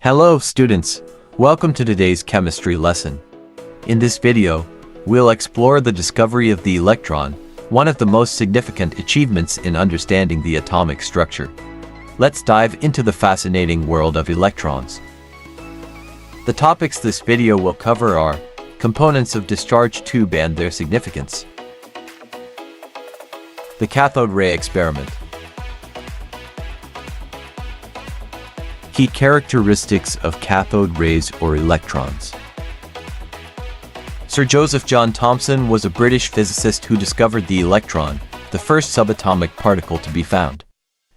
Hello students, welcome to today's chemistry lesson. In this video, we'll explore the discovery of the electron, one of the most significant achievements in understanding the atomic structure. Let's dive into the fascinating world of electrons. The topics this video will cover are components of discharge tube and their significance, the cathode ray experiment, key characteristics of cathode rays or electrons. Sir Joseph John Thomson was a British physicist who discovered the electron, the first subatomic particle to be found.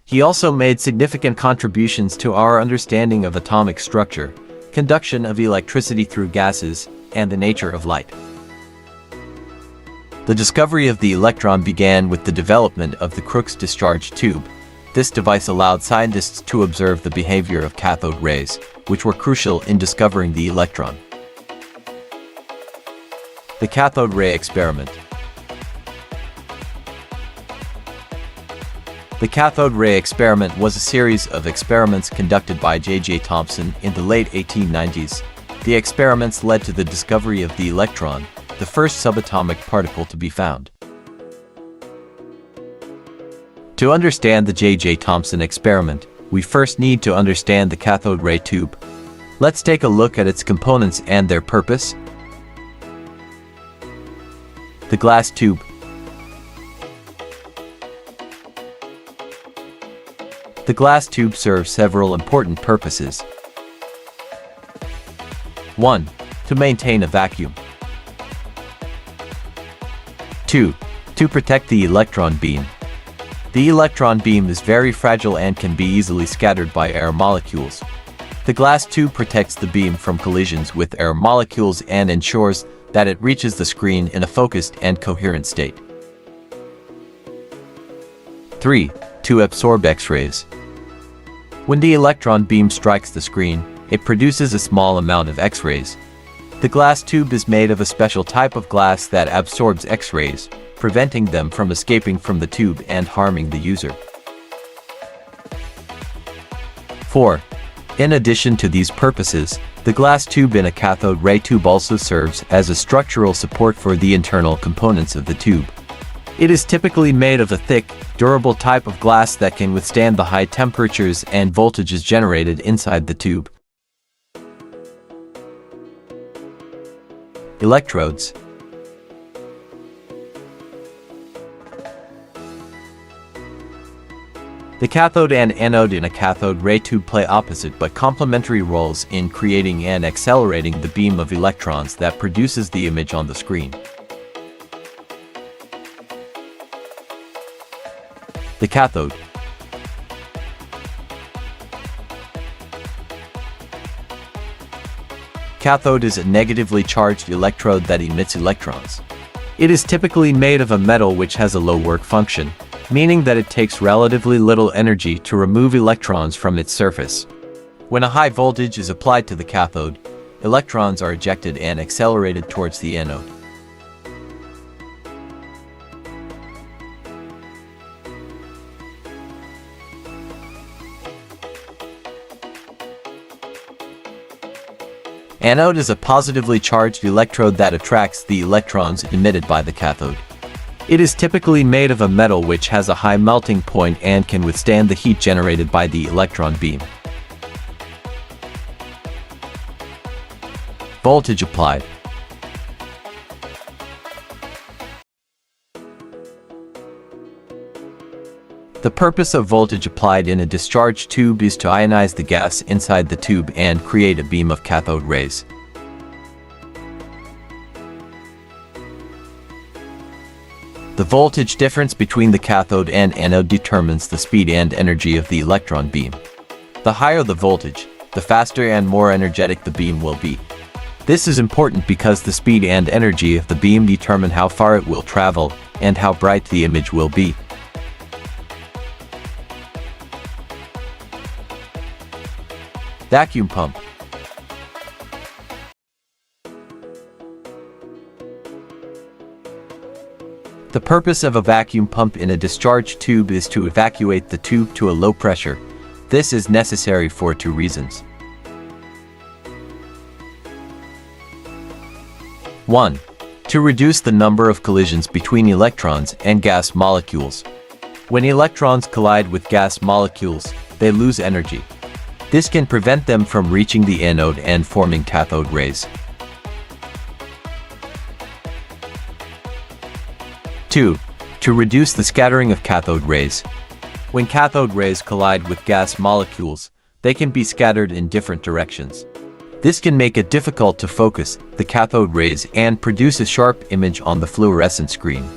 He also made significant contributions to our understanding of atomic structure, conduction of electricity through gases, and the nature of light. The discovery of the electron began with the development of the Crookes discharge tube. This device allowed scientists to observe the behavior of cathode rays, which were crucial in discovering the electron. The cathode ray experiment. The cathode ray experiment was a series of experiments conducted by J.J. Thomson in the late 1890s. The experiments led to the discovery of the electron, the first subatomic particle to be found. To understand the J.J. Thomson experiment, we first need to understand the cathode ray tube. Let's take a look at its components and their purpose. The glass tube. The glass tube serves several important purposes. 1. To maintain a vacuum. 2. To protect the electron beam. The electron beam is very fragile and can be easily scattered by air molecules. The glass tube protects the beam from collisions with air molecules and ensures that it reaches the screen in a focused and coherent state. 3. To absorb X-rays. When the electron beam strikes the screen, it produces a small amount of X-rays. The glass tube is made of a special type of glass that absorbs X-rays, preventing them from escaping from the tube and harming the user. 4. In addition to these purposes, the glass tube in a cathode ray tube also serves as a structural support for the internal components of the tube. It is typically made of a thick, durable type of glass that can withstand the high temperatures and voltages generated inside the tube. Electrodes. The cathode and anode in a cathode ray tube play opposite but complementary roles in creating and accelerating the beam of electrons that produces the image on the screen. The cathode. Cathode is a negatively charged electrode that emits electrons. It is typically made of a metal which has a low work function, meaning that it takes relatively little energy to remove electrons from its surface. When a high voltage is applied to the cathode, electrons are ejected and accelerated towards the anode. Anode is a positively charged electrode that attracts the electrons emitted by the cathode. It is typically made of a metal which has a high melting point and can withstand the heat generated by the electron beam. Voltage applied. The purpose of voltage applied in a discharge tube is to ionize the gas inside the tube and create a beam of cathode rays. The voltage difference between the cathode and anode determines the speed and energy of the electron beam. The higher the voltage, the faster and more energetic the beam will be. This is important because the speed and energy of the beam determine how far it will travel and how bright the image will be. Vacuum pump. The purpose of a vacuum pump in a discharge tube is to evacuate the tube to a low pressure. This is necessary for two reasons. 1. To reduce the number of collisions between electrons and gas molecules. When electrons collide with gas molecules, they lose energy. This can prevent them from reaching the anode and forming cathode rays. 2. To reduce the scattering of cathode rays. When cathode rays collide with gas molecules, they can be scattered in different directions. This can make it difficult to focus the cathode rays and produce a sharp image on the fluorescent screen.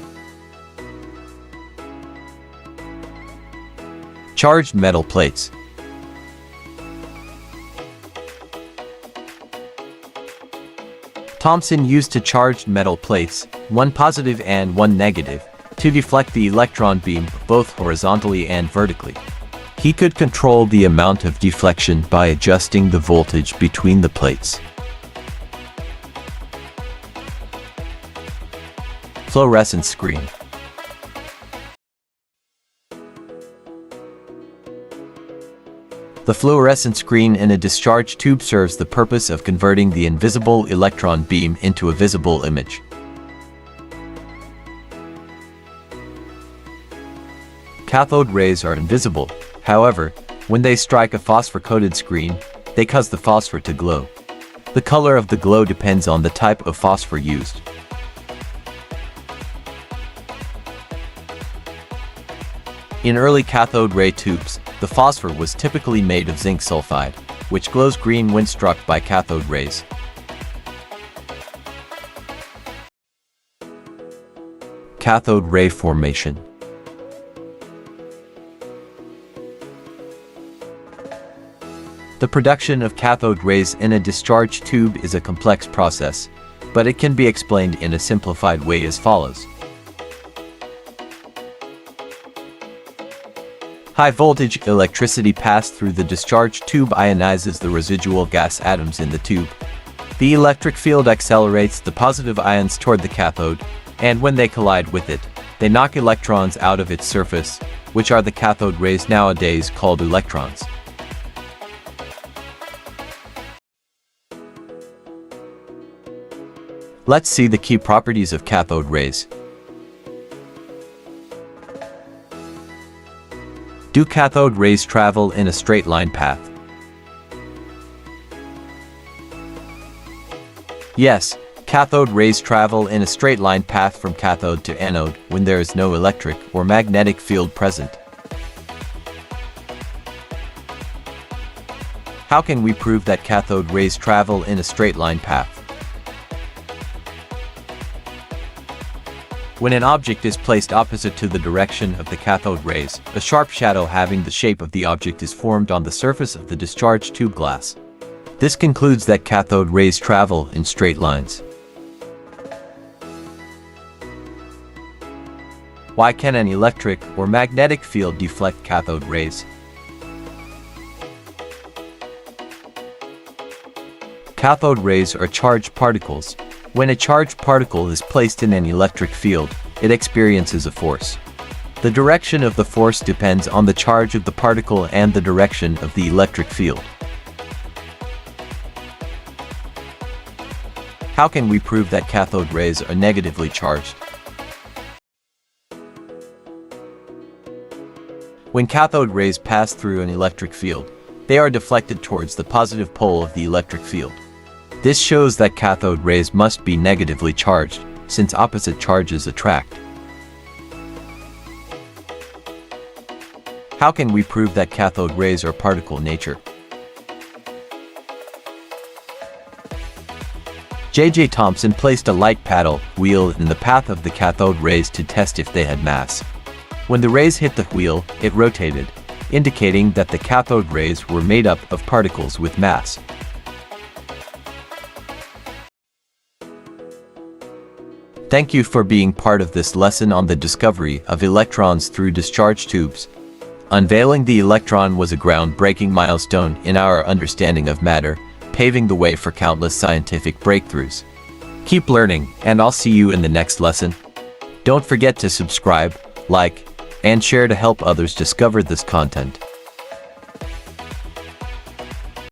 Charged metal plates. Thomson used two charged metal plates, one positive and one negative, to deflect the electron beam both horizontally and vertically. He could control the amount of deflection by adjusting the voltage between the plates. Fluorescent screen. The fluorescent screen in a discharge tube serves the purpose of converting the invisible electron beam into a visible image. Cathode rays are invisible. However, when they strike a phosphor-coated screen, they cause the phosphor to glow. The color of the glow depends on the type of phosphor used. In early cathode ray tubes, the phosphor was typically made of zinc sulfide, which glows green when struck by cathode rays. Cathode ray formation. The production of cathode rays in a discharge tube is a complex process, but it can be explained in a simplified way as follows. High-voltage electricity passed through the discharge tube ionizes the residual gas atoms in the tube. The electric field accelerates the positive ions toward the cathode, and when they collide with it, they knock electrons out of its surface, which are the cathode rays nowadays called electrons. Let's see the key properties of cathode rays. Do cathode rays travel in a straight line path? Yes, cathode rays travel in a straight line path from cathode to anode when there is no electric or magnetic field present. How can we prove that cathode rays travel in a straight line path? When an object is placed opposite to the direction of the cathode rays, a sharp shadow having the shape of the object is formed on the surface of the discharge tube glass. This concludes that cathode rays travel in straight lines. Why can an electric or magnetic field deflect cathode rays? Cathode rays are charged particles. When a charged particle is placed in an electric field, it experiences a force. The direction of the force depends on the charge of the particle and the direction of the electric field. How can we prove that cathode rays are negatively charged? When cathode rays pass through an electric field, they are deflected towards the positive pole of the electric field. This shows that cathode rays must be negatively charged, since opposite charges attract. How can we prove that cathode rays are particle nature? J.J. Thomson placed a light paddle wheel in the path of the cathode rays to test if they had mass. When the rays hit the wheel, it rotated, indicating that the cathode rays were made up of particles with mass. Thank you for being part of this lesson on the discovery of electrons through discharge tubes. Unveiling the electron was a groundbreaking milestone in our understanding of matter, paving the way for countless scientific breakthroughs. Keep learning, and I'll see you in the next lesson. Don't forget to subscribe, like, and share to help others discover this content.